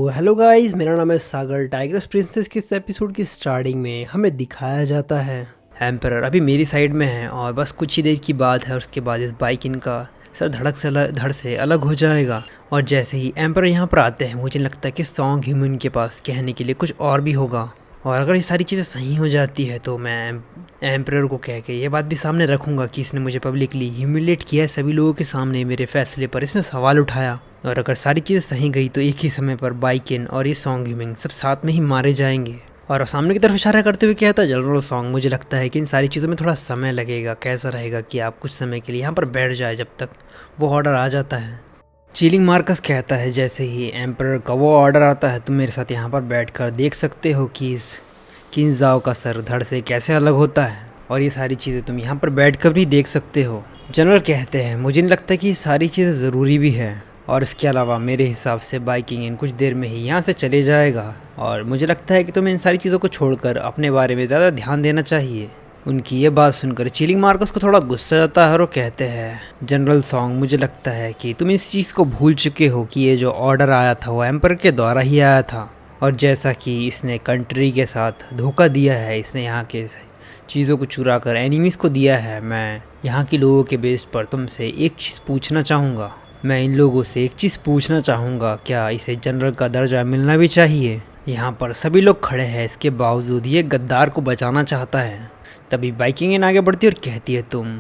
Hello guys, मेरा नाम है सागर। टाइग्रेस प्रिंसेस के इस एपिसोड की स्टार्टिंग में हमें दिखाया जाता है एम्परर अभी मेरी साइड में है और बस कुछ ही देर की बात है। उसके बाद इस बाइक इनका सर धड़ से अलग हो जाएगा। और जैसे ही एम्परर यहाँ पर आते हैं मुझे लगता है कि सॉन्ग ह्यूमन के पास कहने के लिए कुछ और भी होगा। और अगर ये सारी चीज़ें सही हो जाती है तो मैं एम्परर को कह के ये बात भी सामने रखूँगा कि इसने मुझे पब्लिकली ह्यूमिलेट किया है। सभी लोगों के सामने मेरे फैसले पर इसने सवाल उठाया। और अगर सारी चीज़ें सही गई तो एक ही समय पर बाइकिन और ये सॉन्ग ह्यूमिंग सब साथ में ही मारे जाएंगे। और सामने की तरफ इशारा करते हुए कहता है जनरल सॉन्ग, मुझे लगता है कि इन सारी चीज़ों में थोड़ा समय लगेगा। कैसा रहेगा कि आप कुछ समय के लिए यहाँ पर बैठ जाए जब तक वो ऑर्डर आ जाता है। चीलिंग मार्कस कहता है जैसे ही एम्परर का वो ऑर्डर आता है तुम मेरे साथ यहाँ पर बैठकर देख सकते हो कि इस किंजाओ का सर धड़ से कैसे अलग होता है। और ये सारी चीज़ें तुम यहाँ पर बैठकर भी देख सकते हो। जनरल कहते हैं मुझे नहीं लगता कि ये सारी चीज़ें ज़रूरी भी है। और इसके अलावा मेरे हिसाब से बाइकिंग इन कुछ देर में ही यहाँ से चले जाएगा। और मुझे लगता है कि तुम्हें इन सारी चीज़ों को छोड़कर अपने बारे में ज़्यादा ध्यान देना चाहिए। उनकी ये बात सुनकर चीलिंग मार्कस को थोड़ा गुस्सा आता है और वो कहते हैं जनरल सॉन्ग, मुझे लगता है कि तुम इस चीज़ को भूल चुके हो कि ये जो ऑर्डर आया था वो एम्पर के द्वारा ही आया था। और जैसा कि इसने कंट्री के साथ धोखा दिया है, इसने यहाँ के चीज़ों को चुरा कर एनिमीज़ को दिया है। मैं यहाँ के लोगों के बेस पर तुमसे एक चीज़ पूछना चाहूँगा। मैं इन लोगों से एक चीज़ पूछना चाहूँगा, क्या इसे जनरल का दर्जा मिलना भी चाहिए? यहाँ पर सभी लोग खड़े हैं, इसके बावजूद ये गद्दार को बचाना चाहता है। तभी बाइकिंग आगे बढ़ती है और कहती है तुम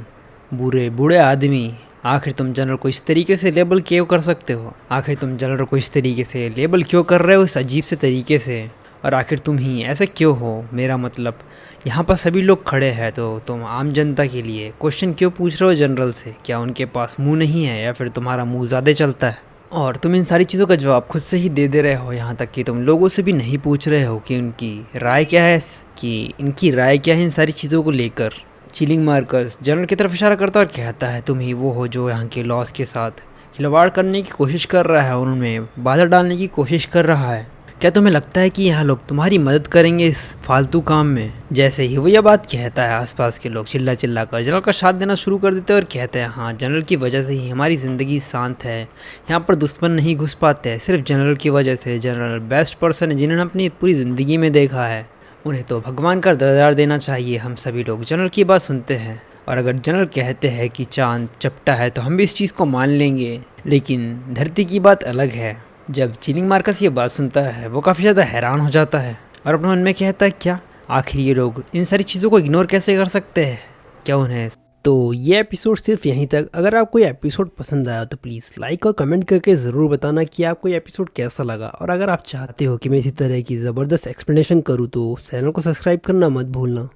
बुरे बूढ़े आदमी, आखिर तुम जनरल को इस तरीके से लेबल क्यों कर सकते हो? आखिर तुम जनरल को इस तरीके से लेबल क्यों कर रहे हो, इस अजीब से तरीके से? और आखिर तुम ही ऐसे क्यों हो? मेरा मतलब यहाँ पर सभी लोग खड़े हैं तो तुम आम जनता के लिए क्वेश्चन क्यों पूछ रहे हो जनरल से? क्या उनके पास मुंह नहीं है या फिर तुम्हारा मुंह ज़्यादा चलता है? और तुम इन सारी चीज़ों का जवाब खुद से ही दे रहे हो, यहाँ तक कि तुम लोगों से भी नहीं पूछ रहे हो कि उनकी राय क्या है, कि इनकी राय क्या है इन सारी चीज़ों को लेकर। चीलिंग मार्कस जनरल की तरफ इशारा करता और कहता है तुम ही वो हो जो यहाँ के लॉस के साथ खिलवाड़ करने की कोशिश कर रहा है, उनमें बाधा डालने की कोशिश कर रहा है। क्या तुम्हें लगता है कि यहाँ लोग तुम्हारी मदद करेंगे इस फालतू काम में? जैसे ही वो यह बात कहता है आसपास के लोग चिल्ला चिल्ला कर जनरल का साथ देना शुरू कर देते हैं और कहते हैं हाँ, जनरल की वजह से ही हमारी ज़िंदगी शांत है, यहाँ पर दुश्मन नहीं घुस पाते हैं, सिर्फ जनरल की वजह से। जनरल बेस्ट पर्सन है जिन्होंने अपनी पूरी ज़िंदगी में देखा है, उन्हें तो भगवान का दर्जा देना चाहिए। हम सभी लोग जनरल की बात सुनते हैं और अगर जनरल कहते हैं कि चांद चपटा है तो हम भी इस चीज़ को मान लेंगे, लेकिन धरती की बात अलग है। जब चीलिंग मार्कस ये बात सुनता है वो काफ़ी ज़्यादा हैरान हो जाता है और अपने मन में कहता है क्या आखिर ये लोग इन सारी चीज़ों को इग्नोर कैसे कर सकते हैं? क्या उन्हें? तो ये एपिसोड सिर्फ यहीं तक। अगर आपको ये एपिसोड पसंद आया तो प्लीज़ लाइक और कमेंट करके ज़रूर बताना कि आपको ये एपिसोड कैसा लगा। और अगर आप चाहते हो कि मैं इसी तरह की ज़बरदस्त एक्सप्लेनेशन करूँ तो चैनल को सब्सक्राइब करना मत भूलना।